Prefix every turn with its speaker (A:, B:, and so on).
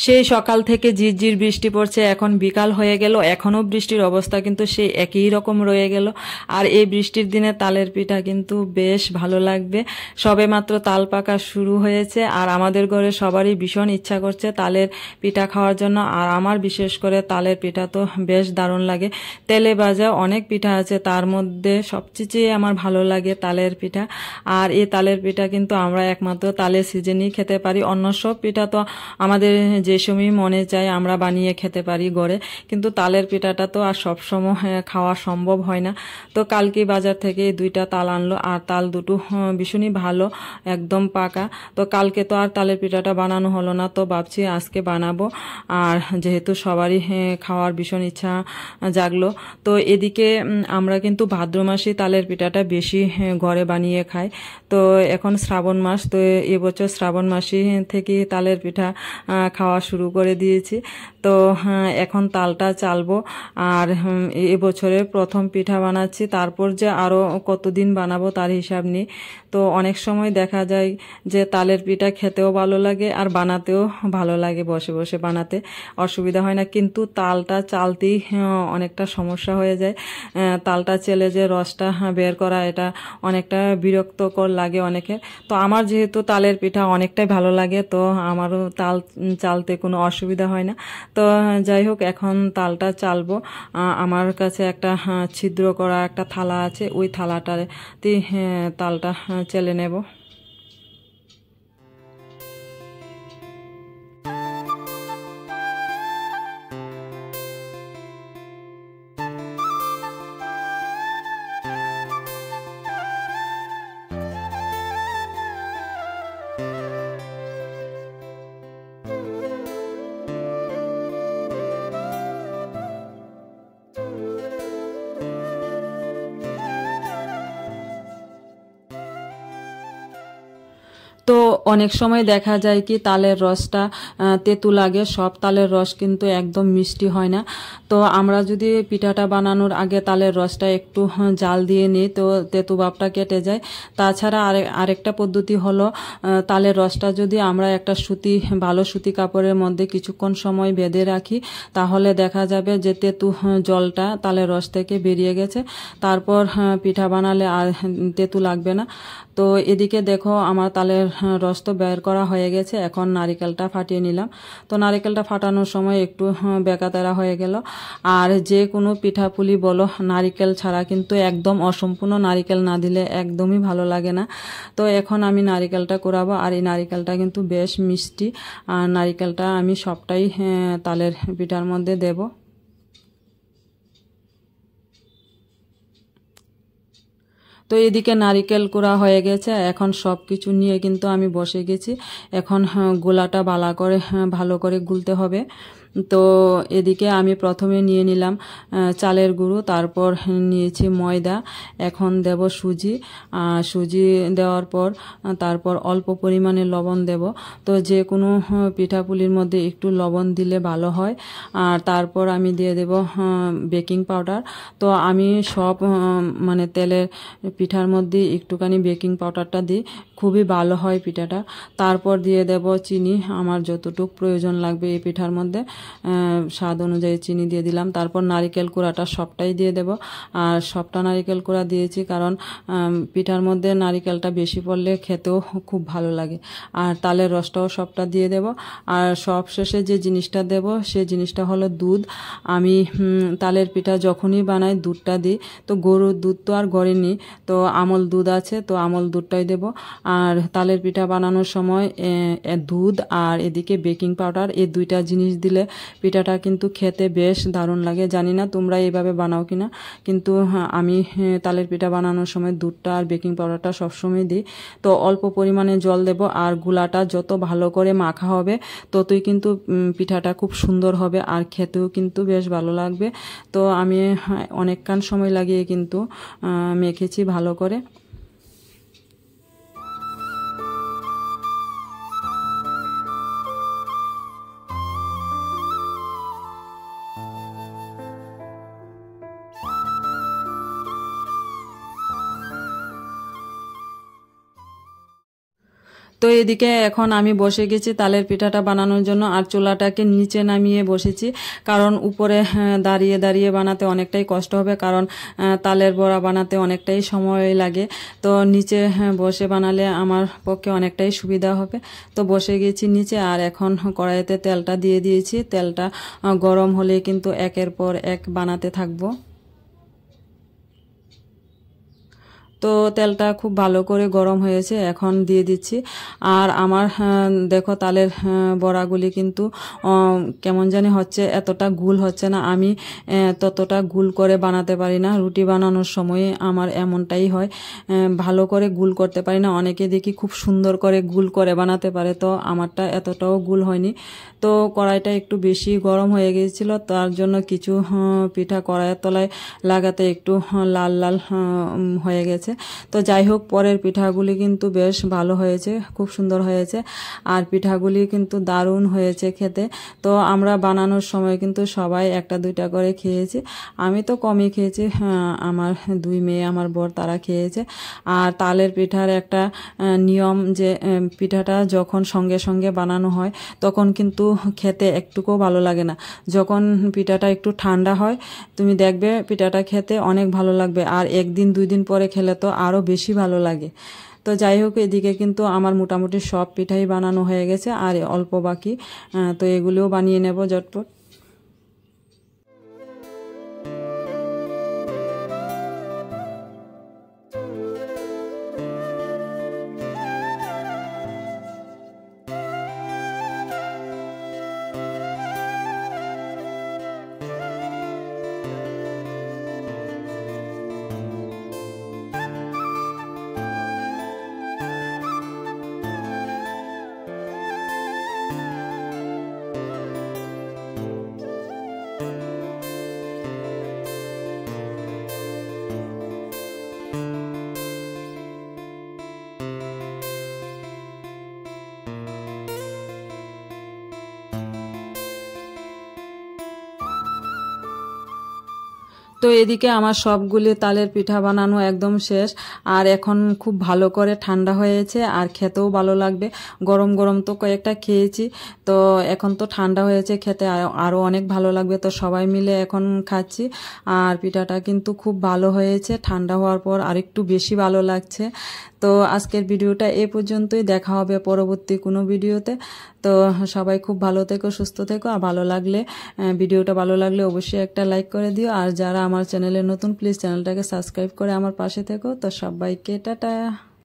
A: সেই সকাল থেকে ঝিরঝির বৃষ্টি পড়ছে, এখন বিকাল হয়ে গেল, এখনও বৃষ্টির অবস্থা কিন্তু সেই একই রকম রয়ে গেল। আর এই বৃষ্টির দিনে তালের পিঠা কিন্তু বেশ ভালো লাগবে। সবে মাত্র তাল পাকা শুরু হয়েছে, আর আমাদের ঘরে সবারই ভীষণ ইচ্ছা করছে তালের পিঠা খাওয়ার জন্য। আর আমার বিশেষ করে তালের পিঠা তো বেশ দারুণ লাগে। তেলে ভাজা অনেক পিঠা আছে, তার মধ্যে সবচেয়ে আমার ভালো লাগে তালের পিঠা। আর এই তালের পিঠা কিন্তু আমরা একমাত্র তালের সিজনেই খেতে পারি। অন্য সব পিঠা তো আমাদের যে সময় মনে চায় আমরা বানিয়ে খেতে পারি ঘরে, কিন্তু তালের পিঠাটা তো আর সবসময় খাওয়া সম্ভব হয় না। তো কালকে বাজার থেকে দুইটা তাল আনলো, আর তাল দুটো ভীষণই ভালো, একদম পাকা। তো কালকে তো আর তালের পিঠাটা বানানো হলো না, তো ভাবছি আজকে বানাবো। আর যেহেতু সবারই খাওয়ার ভীষণ ইচ্ছা জাগলো, তো এদিকে আমরা কিন্তু ভাদ্র মাসে তালের পিঠাটা বেশি ঘরে বানিয়ে খাই। তো এখন শ্রাবণ মাস, তো এবছর শ্রাবণ মাসে থেকে তালের পিঠা খাওয়া শুরু করে দিয়েছি। তো এখন তালটা চালবো। আর এবছরের প্রথম পিঠা বানাচ্ছি, তারপর যে আরও কতদিন বানাবো তার হিসাব নেই। তো অনেক সময় দেখা যায় যে তালের পিঠা খেতেও ভালো লাগে আর বানাতেও ভালো লাগে, বসে বসে বানাতে অসুবিধা হয় না, কিন্তু তালটা চালতেই অনেকটা সমস্যা হয়ে যায়। তালটা চেলে যে রসটা বের করা, এটা অনেকটা বিরক্তকর লাগে অনেকের। তো আমার যেহেতু তালের পিঠা অনেকটাই ভালো লাগে, তো আমারও তাল চালতে কোনো অসুবিধা হয় না। তো যাই হোক, এখন তালটা চালবো। আমার কাছে একটা ছিদ্র করা একটা থালা আছে, ওই থালাটাতে তালটা চেলে নেব। তো অনেক সময় দেখা যায় কি তালের রসটা তেঁতু লাগে, সব তালের রস কিন্তু একদম মিষ্টি হয় না। তো আমরা যদি পিঠাটা বানানোর আগে তালের রসটা একটু জাল দিয়ে নিই, তো তেঁতু ভাবটা কেটে যায়। তাছাড়া আরেকটা পদ্ধতি হলো, তালের রসটা যদি আমরা একটা ভালো সুতি কাপড়ের মধ্যে কিছুক্ষণ সময় বেঁধে রাখি, তাহলে দেখা যাবে যে তেঁতু জলটা তালের রস থেকে বেরিয়ে গেছে। তারপর পিঠা বানালে আর তেঁতু লাগবে না। তো এদিকে দেখো আমার তালের রস তো বের করা হয়ে গেছে, এখন নারিকেলটা ফাটিয়ে নিলাম। তো নারিকেলটা ফাটানোর সময় একটু বেকাতেরা হয়ে গেল। আর যে কোনো পিঠাপুলি বলো, নারিকেল ছাড়া কিন্তু একদম অসম্পূর্ণ, নারিকেল না দিলে একদমই ভালো লাগে না। তো এখন আমি নারিকেলটা কুড়াবো, আর এই নারিকেলটা কিন্তু বেশ মিষ্টি। আর নারিকেলটা আমি সবটাই তালের পিঠার মধ্যে দেব। তো এদিকে নারিকেল কুড়া হয়ে গেছে, এখন সব কিছু নিয়ে কিন্তু আমি বসে গেছি। এখন গোলাটা ভালো করে গুলতে হবে। তো এদিকে আমি প্রথমে নিয়ে নিলাম চালের গুঁড়ো, তারপর নিয়েছি ময়দা, এখন দেব সুজি। সুজি দেওয়ার পর তারপর অল্প পরিমাণে লবণ দেব। তো যে কোনো পিঠাপুলির মধ্যে একটু লবণ দিলে ভালো হয়। আর তারপর আমি দিয়ে দেব বেকিং পাউডার। তো আমি সব মানে তেলের পিঠার মধ্যে একটুখানি বেকিং পাউডারটা দিই, খুবই ভালো হয় পিঠাটা। তারপর দিয়ে দেব চিনি, আমার যতটুকু প্রয়োজন লাগবে এই পিঠার মধ্যে স্বাদ অনুযায়ী চিনি দিয়ে দিলাম। তারপর নারিকেল কুড়াটা সবটাই দিয়ে দেব। আর সবটা নারিকেল কুড়া দিয়েছি কারণ পিঠার মধ্যে নারিকেলটা বেশি পড়লে খেতেও খুব ভালো লাগে। আর তালের রসটাও সবটা দিয়ে দেব। আর সব শেষে যে জিনিসটা দেব সেই জিনিসটা হলো দুধ। আমি তালের পিঠা যখনই বানাই দুধটা দিই। তো গরুর দুধ তো আর ঘরে নেই, তো আমল দুধ আছে, তো আমল দুধটাই দেব। আর তালের পিঠা বানানোর সময় দুধ আর এদিকে বেকিং পাউডার, এই দুইটা জিনিস দিলে পিঠাটা কিন্তু খেতে বেশ দারুণ লাগে। জানি না তোমরা এইভাবে বানাও কিনা, কিন্তু আমি তালের পিঠা বানানোর সময় দুধটা আর বেকিং পাউডারটা সবসময় দিই। তো অল্প পরিমাণে জল দেব, আর গুলাটা যত ভালো করে মাখা হবে ততই কিন্তু পিঠাটা খুব সুন্দর হবে, আর খেতেও কিন্তু বেশ ভালো লাগবে। তো আমি অনেকক্ষণ সময় লাগিয়ে কিন্তু মেখেছি ভালো করে। তো এদিকে এখন আমি বসে গেছি তালের পিঠাটা বানানোর জন্য, আর চুলাটাকে নিচে নামিয়ে বসেছি, কারণ উপরে দাঁড়িয়ে দাঁড়িয়ে বানাতে অনেকটাই কষ্ট হবে, কারণ তালের বড়া বানাতে অনেকটাই সময় লাগে। তো নিচে বসে বানালে আমার পক্ষে অনেকটাই সুবিধা হবে। তো বসে গেছি নিচে, আর এখন কড়াইতে তেলটা দিয়ে দিয়েছি। তেলটা গরম হলে কিন্তু একের পর এক বানাতে থাকবো। তো তেলটা খুব ভালো করে গরম হয়েছে, এখন দিয়ে দিচ্ছি। আর আমার দেখো তালের বড়াগুলি কিন্তু কেমন জানি হচ্ছে, এতটা গুল হচ্ছে না। আমি ততটা গুল করে বানাতে পারি না, রুটি বানানোর সময় আমার এমনটাই হয়, ভালো করে গুল করতে পারি না। অনেকে দেখি খুব সুন্দর করে গুল করে বানাতে পারে, তো আমারটা এতটাও গুল হয়নি। তো কড়াইটা একটু বেশি গরম হয়ে গিয়েছিল, তার জন্য কিছু পিঠা কড়াইয়ের তলায় লাগাতে একটু লাল লাল হয়ে গেছে। তো যাই হোক, পরের পিঠাগুলি কিন্তু বেশ ভালো হয়েছে, খুব সুন্দর হয়েছে, আর পিঠাগুলি কিন্তু দারুণ হয়েছে খেতে। তো আমরা বানানোর সময় কিন্তু সবাই একটা দুইটা করে খেয়েছি, আমি তো কমই খেয়েছি, আমার দুই মেয়ে আমার বর তারা খেয়েছে। আর তালের পিঠার একটা নিয়ম যে পিঠাটা যখন সঙ্গে সঙ্গে বানানো হয় তখন কিন্তু খেতে একটুকুও ভালো লাগে না। যখন পিঠাটা একটু ঠান্ডা হয় তুমি দেখবে পিঠাটা খেতে অনেক ভালো লাগবে, আর একদিন দুই দিন পরে খেলে তো আরও বেশি ভালো লাগে। তো যাই হোক, এদিকে কিন্তু আমার মোটামুটি সব পিঠাই বানানো হয়ে গেছে, আর অল্প বাকি। তো এগুলোও বানিয়ে নেব ঝটপট। তো এদিকে আমার সবগুলি তালের পিঠা বানানো একদম শেষ, আর এখন খুব ভালো করে ঠান্ডা হয়েছে, আর খেতেও ভালো লাগবে। গরম গরম তো কয়েকটা খেয়েছি, তো এখন তো ঠান্ডা হয়েছে, খেতে আরও অনেক ভালো লাগবে। তো সবাই মিলে এখন খাচ্ছি, আর পিঠাটা কিন্তু খুব ভালো হয়েছে, ঠান্ডা হওয়ার পর আরেকটু বেশি ভালো লাগছে। তো আজকের ভিডিওটা এ পর্যন্তই, দেখা হবে পরবর্তী কোনো ভিডিওতে। তো সবাই খুব ভালো থেকো, সুস্থ থেকো, আর ভিডিওটা ভালো লাগলে অবশ্যই একটা লাইক করে দিও, আর যারা আমার চ্যানেলে নতুন প্লিজ চ্যানেলটাকে সাবস্ক্রাইব করে আমার পাশে থেকো। তো সবাইকে টাটা।